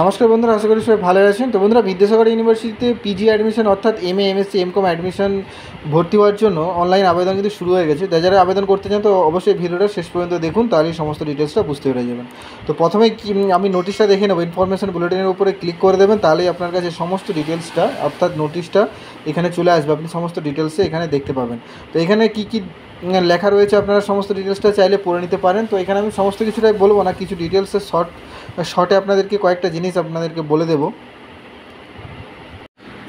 নমস্কার বন্ধুরা, আশা করি সবাই ভালো আছেন। তো বন্ধুরা, বিদ্যাসাগর ইউনিভার্সিটিতে পিজি অ্যাডমিশন অর্থাৎ এমএ, এমএসসি, এমকম অ্যাডমিশন ভর্তি হওয়ার জন্য অনলাইন আবেদন কিন্তু শুরু হয়ে গেছে। যারা আবেদন করতে চান তো অবশ্যই ভিডিওটা শেষ পর্যন্ত দেখুন, তাহলেই সমস্ত ডিটেলসটা বুঝতে পেরে যাবেন। তো প্রথমে আমি নোটিশটা দেখে নেবো, ইনফরমেশন বুলেটিনের উপরে ক্লিক করে দেবেন, তাহলেই আপনার কাছে সমস্ত ডিটেলসটা অর্থাৎ নোটিশটা এখানে চলে আসবে। আপনি সমস্ত ডিটেলসে এখানে দেখতে পাবেন। তো এখানে কী লেখা রয়েছে আপনারা সমস্ত ডিটেলসটা চাইলে পড়ে নিতে পারেন। তো এখানে আমি সমস্ত কিছুটাই বলবো না, কিছু ডিটেলসের শর্টে আপনাদেরকে কয়েকটা জিনিস আপনাদেরকে বলে দেবো।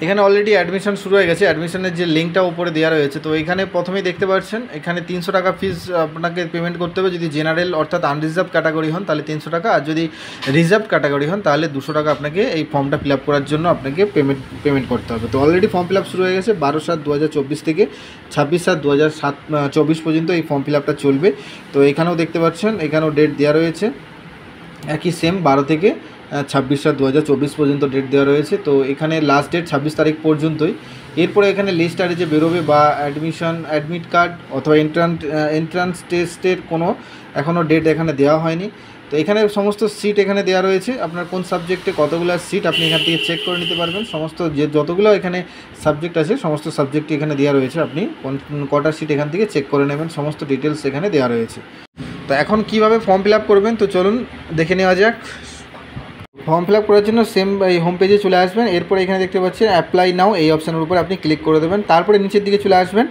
এখানে অলরেডি অ্যাডমিশন শুরু হয়ে গেছে। অ্যাডমিশনের যে লিঙ্কটা উপরে দেওয়া রয়েছে, তো এখানে প্রথমেই দেখতে পাচ্ছেন এখানে 300 টাকা ফিস আপনাকে পেমেন্ট করতে হবে। যদি জেনারেল অর্থাৎ আনরিজার্ভ ক্যাটাগরি হন তাহলে 300 টাকা, আর যদি রিজার্ভ ক্যাটাগরি হন তাহলে 200 টাকা আপনাকে এই ফর্মটা ফিল আপ করার জন্য আপনাকে পেমেন্ট করতে হবে। তো অলরেডি ফর্ম ফিল আপ শুরু হয়ে গেছে 12/7/2024 থেকে 26/7/2024 পর্যন্ত এই ফর্ম ফিল আপটা চলবে। তো এখানেও দেখতে পাচ্ছেন এখানেও ডেট দেওয়া রয়েছে একই সেম 12 থেকে 26/7/2024 পর্যন্ত ডেট দেওয়া রয়েছে। তো এখানে লাস্ট ডেট 26 তারিখ পর্যন্তই। এরপরে এখানে লিস্ট আরে যে বেরোবে বা অ্যাডমিট কার্ড অথবা এন্ট্রান্স টেস্টের কোনো এখনও ডেট এখানে দেওয়া হয়নি। তো এখানে সমস্ত সিট এখানে দেওয়া রয়েছে, আপনার কোন সাবজেক্টে কতগুলো সিট আপনি এখান থেকে চেক করে নিতে পারবেন। সমস্ত যতগুলো এখানে সাবজেক্ট আছে সমস্ত সাবজেক্টই এখানে দেওয়া রয়েছে, আপনি কটা সিট এখান থেকে চেক করে নেবেন, সমস্ত ডিটেলস এখানে দেওয়া রয়েছে। তো এখন কিভাবে ফর্ম ফিল আপ করবেন তো চলুন দেখে নেওয়া যাক। ফর্ম ফিল আপ করার জন্য সেম এই হোম পেজে চলে আসবেন। এরপর এখানে দেখতে পাচ্ছেন অ্যাপ্লাই নাও, এই অপশানের উপর আপনি ক্লিক করে দেবেন। তারপরে নিচের দিকে চলে আসবেন,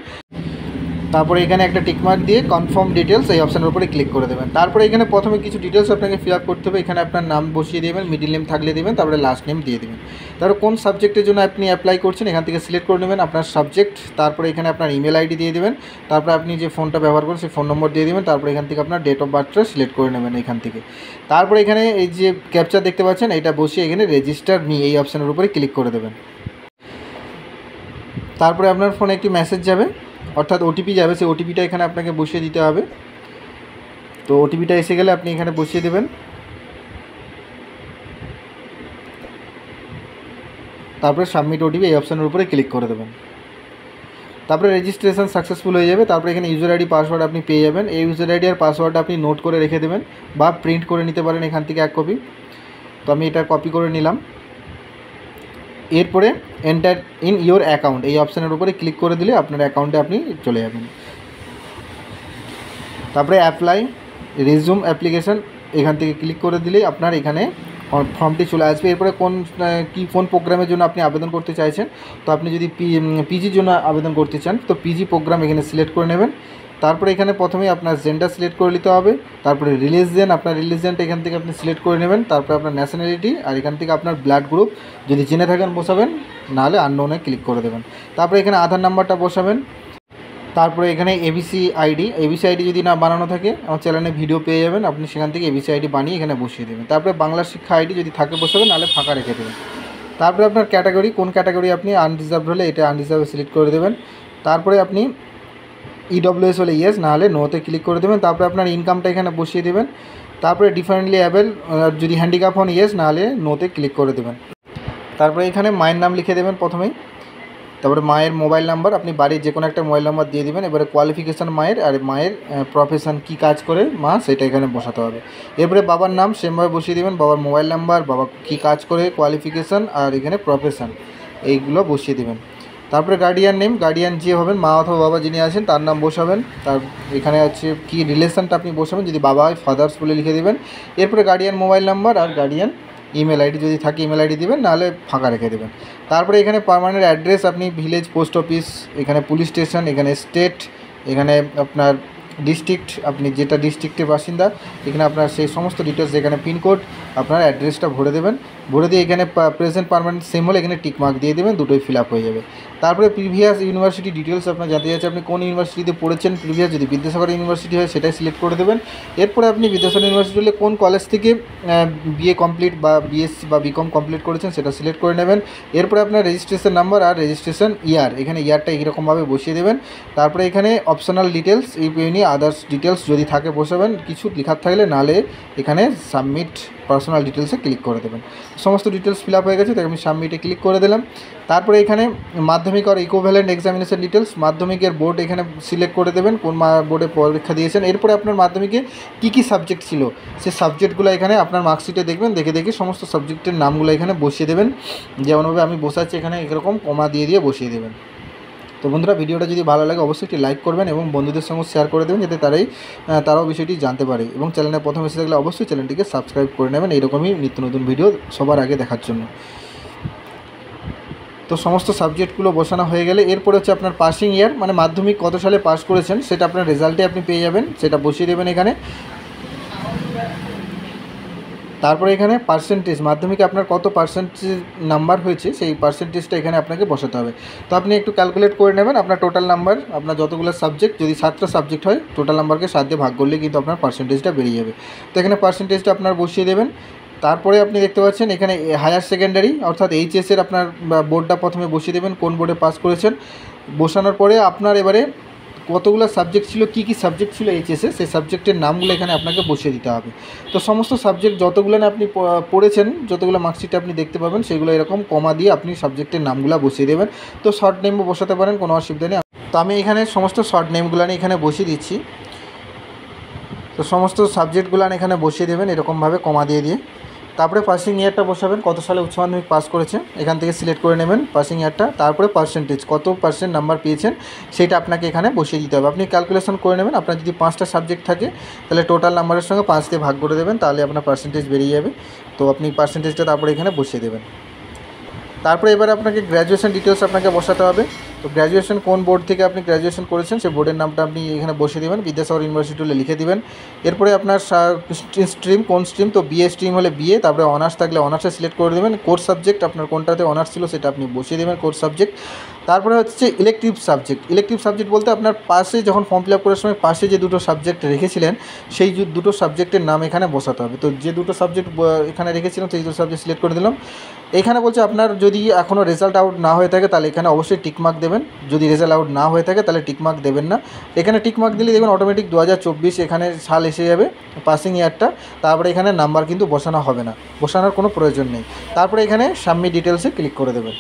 তারপরে এখানে একটা টিকমার্ক দিয়ে কনফার্ম ডিটেলস এই অপশানের উপরে ক্লিক করে দেবেন। তারপরে এখানে প্রথমে কিছু ডিটেলস আপনাকে ফিল আপ করতে হবে। এখানে আপনার নাম বসিয়ে দেবেন, মিডিল নেম থাকলে দেবেন, তারপরে লাস্ট নেম দিয়ে দেবেন। তারপরে কোন সাবজেক্টের জন্য আপনি অ্যাপ্লাই করছেন এখান থেকে সিলেক্ট করে নেবেন আপনার সাবজেক্ট। তারপরে এখানে আপনার ইমেল আইডি দিয়ে দেবেন, তারপরে আপনি যে ফোনটা ব্যবহার করেন সেই ফোন নম্বর দিয়ে দেবেন। তারপরে এখান থেকে আপনার ডেট অফ বার্থটা সিলেক্ট করে নেবেন এখান থেকে। তারপরে এখানে এই যে ক্যাপচার দেখতে পাচ্ছেন এটা বসিয়ে এখানে রেজিস্টার মি এই অপশানের উপরে ক্লিক করে দেবেন। তারপরে আপনার ফোনে একটি মেসেজ যাবে অর্থাৎ ওটিপি যাবে, সেই ওটিপিটা এখানে আপনাকে বসিয়ে দিতে হবে। তো ওটিপিটা এসে গেলে আপনি এখানে বসিয়ে দেবেন, তারপরে সাবমিট ওটিপি এই অপশানের উপরে ক্লিক করে দেবেন। তারপরে রেজিস্ট্রেশন সাকসেসফুল হয়ে যাবে। তারপরে এখানে ইউজার আইডি পাসওয়ার্ড আপনি পেয়ে যাবেন। এই ইউজার আইডি আর পাসওয়ার্ডটা আপনি নোট করে রেখে দেবেন বা প্রিন্ট করে নিতে পারেন এখান থেকে 1 কপি। তো আমি এটা কপি করে নিলাম। এরপরে এন্টার ইন ইওর অ্যাকাউন্ট এই অপশানের উপরে ক্লিক করে দিলে আপনার অ্যাকাউন্টে আপনি চলে যাবেন। তারপরে অ্যাপ্লাই রিজিউম অ্যাপ্লিকেশান এখান থেকে ক্লিক করে দিলেই আপনার এখানে ফর্মটি চলে আসবে। এরপরে কোন প্রোগ্রামের জন্য আপনি আবেদন করতে চাইছেন। তো আপনি যদি পিজির জন্য আবেদন করতে চান তো পিজি প্রোগ্রাম এখানে সিলেক্ট করে নেবেন। তারপরে এখানে প্রথমেই আপনার জেন্ডার সিলেক্ট করে নিতে হবে। তারপরে রিলিজিয়ন, আপনার রিলিজিয়নটা এখান থেকে আপনি সিলেক্ট করে নেবেন। তারপরে আপনার ন্যাশনালিটি, আর এখান থেকে আপনার ব্লাড গ্রুপ যদি জেনে থাকেন বসাবেন, নাহলে আননোনে ক্লিক করে দেবেন। তারপরে এখানে আধার নাম্বারটা বসাবেন। তারপরে এখানে এবিসি আইডি যদি না বানানো থাকে আমার চ্যানেলে ভিডিও পেয়ে যাবেন, আপনি সেখান থেকে এবিসি আইডি বানিয়ে এখানে বসিয়ে দেবেন। তারপরে বাংলা শিক্ষা আইডি যদি থাকে বসাবেন, নাহলে ফাঁকা রেখে দেবেন। তারপরে আপনার ক্যাটাগরি, কোন ক্যাটাগরি আপনি আনরিজার্ভ হলে এটা আনরিজার্ভে সিলেক্ট করে দেবেন। তারপরে আপনি ইডব্লিউএস হলে ইয়েস, নাহলে নোতে ক্লিক করে দেবেন। তারপরে আপনার ইনকামটা এখানে বসিয়ে দেবেন। তারপরে ডিফারেন্টলি অ্যাবেল, যদি হ্যান্ডিক্যাপ হন ইয়েস, নাহলে নোতে ক্লিক করে দেবেন। তারপরে এখানে মায়ের নাম লিখে দেবেন প্রথমেই। তারপরে মায়ের মোবাইল নাম্বার, আপনি বাড়ির যে কোনো একটা মোবাইল নাম্বার দিয়ে দেবেন। এবারে কোয়ালিফিকেশান মায়ের, আর মায়ের প্রফেশান কী কাজ করে মা সেটা এখানে বসাতে হবে। এরপরে বাবার নাম সেমভাবে বসিয়ে দেবেন, বাবার মোবাইল নাম্বার, বাবা কী কাজ করে, কোয়ালিফিকেশান আর এখানে প্রফেশান এইগুলো বসিয়ে দেবেন। তারপরে গার্ডিয়ান নেম, গার্ডিয়ান যে হবেন মা অথবা বাবা যিনি আছেন তার নাম বসাবেন। তার এখানে হচ্ছে কী রিলেশানটা আপনি বসাবেন, যদি বাবা হয় ফাদার্স বলে লিখে দেবেন। এরপরে গার্ডিয়ান মোবাইল নাম্বার আর গার্ডিয়ান ইমেল আইডি যদি থাকে ইমেল আইডি দেবেন, নাহলে ফাঁকা রেখে দেবেন। তারপরে এখানে পার্মানেন্ট অ্যাড্রেস আপনি ভিলেজ, পোস্ট অফিস, এখানে পুলিশ স্টেশন, এখানে স্টেট, এখানে আপনার ডিস্ট্রিক্ট, আপনি যেটা ডিস্ট্রিক্টের বাসিন্দা এখানে আপনার সেই সমস্ত ডিটেলস, এখানে পিনকোড আপনার অ্যাড্রেসটা ভরে দেবেন। ভরে দিয়ে এখানে প্রেজেন্ট পার্মানেন্ট সেম হলে এখানে টিকমার্ক দিয়ে দেবেন, দুটোই ফিল আপ হয়ে যাবে। তারপরে প্রিভিয়াস ইউনিভার্সিটি ডিটেলস আপনার জানতে চাইছে, আপনি কোন ইউনিভার্সিটিতে পড়েছেন প্রিভিয়াস, যদি বিদ্যাসাগর ইউনিভার্সিটি হয় সেটাই সিলেক্ট করে দেবেন। এরপরে আপনি বিদ্যাসাগর ইউনিভার্সিটি হলে কোন কলেজ থেকে বিএ কমপ্লিট বা বিএসসি বা বিকম কমপ্লিট করেছেন সেটা সিলেক্ট করে নেবেন। এরপরে আপনার রেজিস্ট্রেশন নাম্বার আর রেজিস্ট্রেশন ইয়ার, এখানে ইয়ারটা এইরকমভাবে বসিয়ে দেবেন। তারপরে এখানে অপশনাল ডিটেলস, এই আদার্স ডিটেলস যদি থাকে বসাবেন, কিছু লেখার থাকলে, নাহলে এখানে সাবমিট পার্সোনাল ডিটেলসে ক্লিক করে দেবেন। সমস্ত ডিটেলস ফিল আপ হয়ে গেছে, তাই আমি সাবমিটে ক্লিক করে দিলাম। তারপরে এখানে মাধ্যমিক আর ইকুইভ্যালেন্ট এক্সামিনেশন ডিটেলস, মাধ্যমিকের বোর্ড এখানে সিলেক্ট করে দেবেন, কোন বোর্ডে পরীক্ষা দিয়েছেন। এরপরে আপনার মাধ্যমিকে কী সাবজেক্ট ছিল সেই সাবজেক্টগুলো এখানে আপনার মার্কশিটে দেখবেন, দেখে সমস্ত সাবজেক্টের নামগুলো এখানে বসিয়ে দেবেন। যেমনভাবে আমি বসাচ্ছি এখানে এরকম কমা দিয়ে বসিয়ে দেবেন। তো বন্ধুরা, ভিডিওটা যদি ভালো লাগে অবশ্যই একটি লাইক করবেন এবং বন্ধুদের সঙ্গে শেয়ার করে দেবেন, যাতে তারাও বিষয়টি জানতে পারে। এবং চ্যানেলে প্রথম এসে থাকলে অবশ্যই চ্যানেলটিকে সাবস্ক্রাইব করে নেবেন এইরকমই নিত্য নতুন ভিডিও সবার আগে দেখার জন্য। তো সমস্ত সাবজেক্টগুলো বসানো হয়ে গেলে এরপরে হচ্ছে আপনার পাসিং ইয়ার, মানে মাধ্যমিক কত সালে পাস করেছেন সেটা আপনার রেজাল্টে আপনি পেয়ে যাবেন, সেটা বসিয়ে দেবেন এখানে। তারপরে এখানে পার্সেন্টেজ, মাধ্যমিকে আপনার কত পার্সেন্টেজ নাম্বার হয়েছে সেই পার্সেন্টেজটা এখানে আপনাকে বসাতে হবে। তো আপনি একটু ক্যালকুলেট করে নেবেন আপনার টোটাল নাম্বার, আপনার যতগুলো সাবজেক্ট, যদি 7টা সাবজেক্ট হয় টোটাল নাম্বারকে 7 দিয়ে ভাগ করলে কিন্তু আপনার পার্সেন্টেজটা বেরিয়ে যাবে। তো এখানে পার্সেন্টেজটা আপনার বসিয়ে দেবেন। তারপরে আপনি দেখতে পাচ্ছেন এখানে হায়ার সেকেন্ডারি অর্থাৎ এইচএসের আপনার বোর্ডটা প্রথমে বসিয়ে দেবেন, কোন বোর্ডে পাস করেছেন। বসানোর পরে আপনার এবারে কতগুলো সাবজেক্ট ছিল, কী সাবজেক্ট ছিল এইচএসে, সেই সাবজেক্টের নামগুলো এখানে আপনাকে বসিয়ে দিতে হবে। তো সমস্ত সাবজেক্ট যতগুলো না আপনি পড়েছেন, যতগুলো মার্কশিটে আপনি দেখতে পাবেন, সেগুলো এরকম কমা দিয়ে আপনি সাবজেক্টের নামগুলো বসিয়ে দেবেন। তো শর্ট নেমও বসাতে পারেন, কোনো অসুবিধা নেই। তো আমি এখানে সমস্ত শর্ট নেমগুলো এখানে বসিয়ে দিচ্ছি। তো সমস্ত সাবজেক্টগুলো এখানে বসিয়ে দেবেন এরকমভাবে কমা দিয়ে। তারপরে পাসিং ইয়ারটা বসাবেন, কত সালে উচ্চ মাধ্যমিক পাস করেছে এখান থেকে সিলেক্ট করে নেবেন পাসিং ইয়ারটা। তারপরে পার্সেন্টেজ, কত পার্সেন্ট নাম্বার পেয়েছেন সেটা আপনাকে এখানে বসিয়ে দিতে হবে। আপনি ক্যালকুলেশন করে নেবেন, আপনার যদি 5টা সাবজেক্ট থাকে তাহলে টোটাল নাম্বারের সঙ্গে 5 দিয়ে ভাগ করে দেবেন, তাহলে আপনার পার্সেন্টেজ বেরিয়ে যাবে। তো আপনি পার্সেন্টেজটা তারপরে এখানে বসিয়ে দেবেন। তারপরে এবারে আপনাকে গ্র্যাজুয়েশন ডিটেলস আপনাকে বসাতে হবে। তো গ্র্যাজুয়েশন কোন বোর্ড থেকে আপনি গ্র্যাজুয়েশন করেছেন সেই বোর্ডের নামটা আপনি এখানে বসিয়ে দেবেন, বিদ্যাসাগর ইউনিভার্সিটি হলে লিখে দেবেন। এরপরে আপনার স্ট্রিম কোন স্ট্রিম, তো বিএ স্ট্রিম হলে বিএ, তারপরে অনার্স থাকলে অনার্সে সিলেক্ট করে দেবেন। কোর্স সাবজেক্ট আপনার কোনটাতে অনার্স ছিল সেটা আপনি বসিয়ে দেবেন কোর্স সাবজেক্ট। তারপরে হচ্ছে ইলেকটিভ সাবজেক্ট বলতে আপনার পাশে যখন ফর্ম ফিল আপ করার সময় পাশে যে দুটো সাবজেক্ট রেখেছিলেন সেই দুটো সাবজেক্টের নাম এখানে বসাতে হবে। তো যে দুটো সাবজেক্ট এখানে রেখেছিলাম সেই দুটো সাবজেক্ট সিলেক্ট করে দিলাম। এখানে বলছে আপনার যদি এখনও রেজাল্ট আউট না হয়ে থাকে তাহলে এখানে অবশ্যই টিকমার্ক দেবেন, যদি রেজাল্ট আউট না হয়ে থাকে তাহলে টিকমার্ক দেবেন না। এখানে টিকমার্ক দিলে দেখবেন অটোমেটিক 2024 এখানে সাল এসে যাবে পাসিং ইয়ারটা। তারপরে এখানে নাম্বার কিন্তু বসানো হবে না, বসানোর কোনো প্রয়োজন নেই। তারপরে এখানে সাবমিট ডিটেলসে ক্লিক করে দেবেন।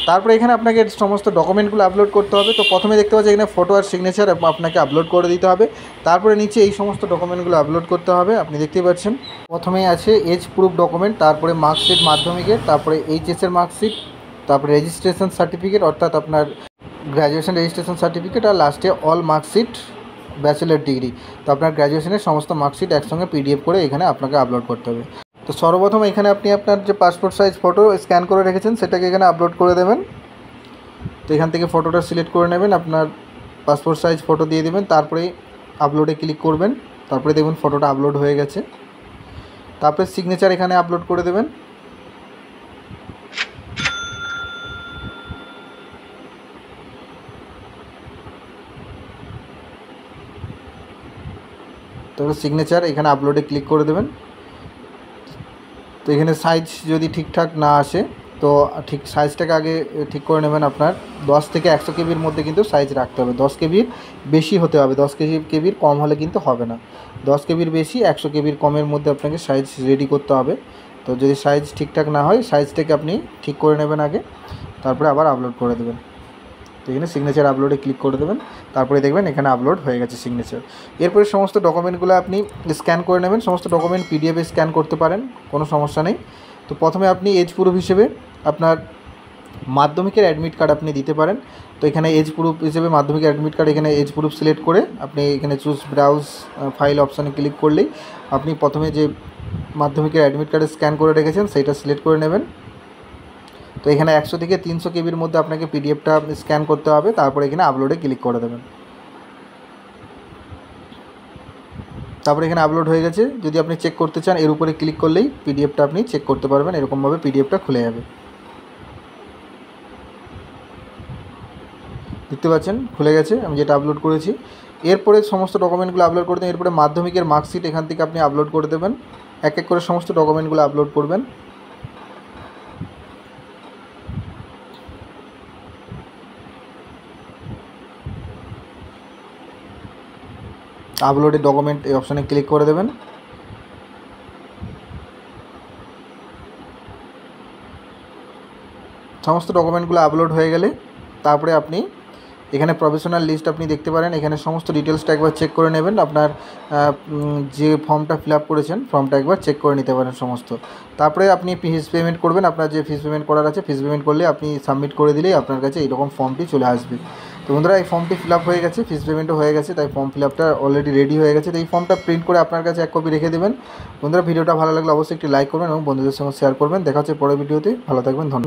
তারপরে এখানে আপনাকে সমস্ত ডকুমেন্টগুলো আপলোড করতে হবে। তো প্রথমে দেখতে পাচ্ছি এখানে ফটো আর সিগনেচার আপনাকে আপলোড করে দিতে হবে। তারপরে নিচে এই সমস্ত ডকুমেন্টগুলো আপলোড করতে হবে, আপনি দেখতেই পাচ্ছেন। প্রথমেই আছে এজ প্রুফ ডকুমেন্ট, তারপরে মার্কশিট মাধ্যমিকের, তারপরে এইচএসের মার্কশিট, তারপরে রেজিস্ট্রেশন সার্টিফিকেট অর্থাৎ আপনার গ্র্যাজুয়েশন রেজিস্ট্রেশন সার্টিফিকেট, আর লাস্টে অল মার্কশিট ব্যাচেলার ডিগ্রি। তো আপনার গ্র্যাজুয়েশনের সমস্ত মার্কশিট একসঙ্গে পিডিএফ করে এখানে আপনাকে আপলোড করতে হবে। তো সর্বপ্রথম এখানে আপনি আপনার যে পাসপোর্ট সাইজ ফটো স্ক্যান করে রেখেছেন সেটাকে এখানে আপলোড করে দেবেন। তো এখান থেকে ফটোটা সিলেক্ট করে নেবেন, আপনার পাসপোর্ট সাইজ ফটো দিয়ে দেবেন, তারপরে আপলোডে ক্লিক করবেন। তারপরে দেখবেন ফটোটা আপলোড হয়ে গেছে। তারপরে সিগনেচার এখানে আপলোড করে দেবেন। তারপরে সিগনেচার এখানে আপলোডে ক্লিক করে দেবেন। তো এখানে সাইজ যদি ঠিকঠাক না আসে তো ঠিক সাইজটাকে আগে ঠিক করে নেবেন। আপনার 10 থেকে 100 কেবির মধ্যে কিন্তু সাইজ রাখতে হবে, 10 কেবির বেশি হতে হবে, 10 কেবির কম হলে কিন্তু হবে না। 10 কেবির বেশি 100 কেবির কমের মধ্যে আপনাকে সাইজ রেডি করতে হবে। তো যদি সাইজ ঠিকঠাক না হয় সাইজটাকে আপনি ঠিক করে নেবেন আগে, তারপরে আবার আপলোড করে দেবেন। তো এখানে সিগনেচার আপলোডে ক্লিক করে দেবেন, তারপরে দেখবেন এখানে আপলোড হয়ে গেছে সিগনেচার। এরপরে সমস্ত ডকুমেন্টগুলো আপনি স্ক্যান করে নেবেন, সমস্ত ডকুমেন্ট পিডিএফে স্ক্যান করতে পারেন, কোনো সমস্যা নেই। তো প্রথমে আপনি এজ প্রুফ হিসেবে আপনার মাধ্যমিকের অ্যাডমিট কার্ড আপনি দিতে পারেন। তো এখানে এজ প্রুফ হিসেবে মাধ্যমিকের অ্যাডমিট কার্ড, এখানে এজ প্রুফ সিলেক্ট করে আপনি এখানে চুজ ব্রাউজ ফাইল অপশানে ক্লিক করলেই আপনি প্রথমে যে মাধ্যমিকের অ্যাডমিট কার্ডে স্ক্যান করে রেখেছেন সেইটা সিলেক্ট করে নেবেন। তো এখানে 100 থেকে 300 কেবির মধ্যে আপনাকে পিডিএফটা স্ক্যান করতে হবে, তারপরে এখানে আপলোডে ক্লিক করে দেবেন। তারপরে এখানে আপলোড হয়ে গেছে। যদি আপনি চেক করতে চান এর উপরে ক্লিক করলেই পিডিএফটা আপনি চেক করতে পারবেন, এরকমভাবে পিডিএফটা খুলে যাবে। দেখতে পাচ্ছেন খুলে গেছে আমি যেটা আপলোড করেছি। এরপরে সমস্ত ডকুমেন্টগুলো আপলোড করে দেবেন। এরপরে মাধ্যমিকের মার্কশিট এখান থেকে আপনি আপলোড করে দেবেন, এক এক করে সমস্ত ডকুমেন্টগুলো আপলোড করবেন। আপলোডে ডকুমেন্ট এই অপশানে ক্লিক করে দেবেন। সমস্ত ডকুমেন্টগুলো আপলোড হয়ে গেলে তারপরে আপনি এখানে প্রফেশনাল লিস্ট আপনি দেখতে পারেন। এখানে সমস্ত ডিটেলসটা একবার চেক করে নেবেন। আপনার যে ফর্মটা ফিল আপ করেছেন ফর্মটা একবার চেক করে নিতে পারেন সমস্ত। তারপরে আপনি ফিস পেমেন্ট করবেন। আপনার যে ফিস পেমেন্ট করার আছে ফিস পেমেন্ট করলে আপনি সাবমিট করে দিলেই আপনার কাছে এইরকম ফর্মটি চলে আসবে। তো বন্ধুরা এই ফর্মটি ফিল আপ হয়ে গেছে, ফিস পেমেন্টও হয়ে গেছে, তাই ফর্ম ফিল আপটা অলরেডি রেডি হয়ে গেছে। তো এই ফর্মটা প্রিন্ট করে আপনার কাছে এক কপি রেখে দেবেন। বন্ধুরা ভিডিওটা ভালো লাগলে অবশ্যই একটি লাইক করবেন এবং বন্ধুদের সঙ্গে শেয়ার করবেন। দেখা হচ্ছে পরের ভিডিওতে। ভালো থাকবেন, ধন্যবাদ।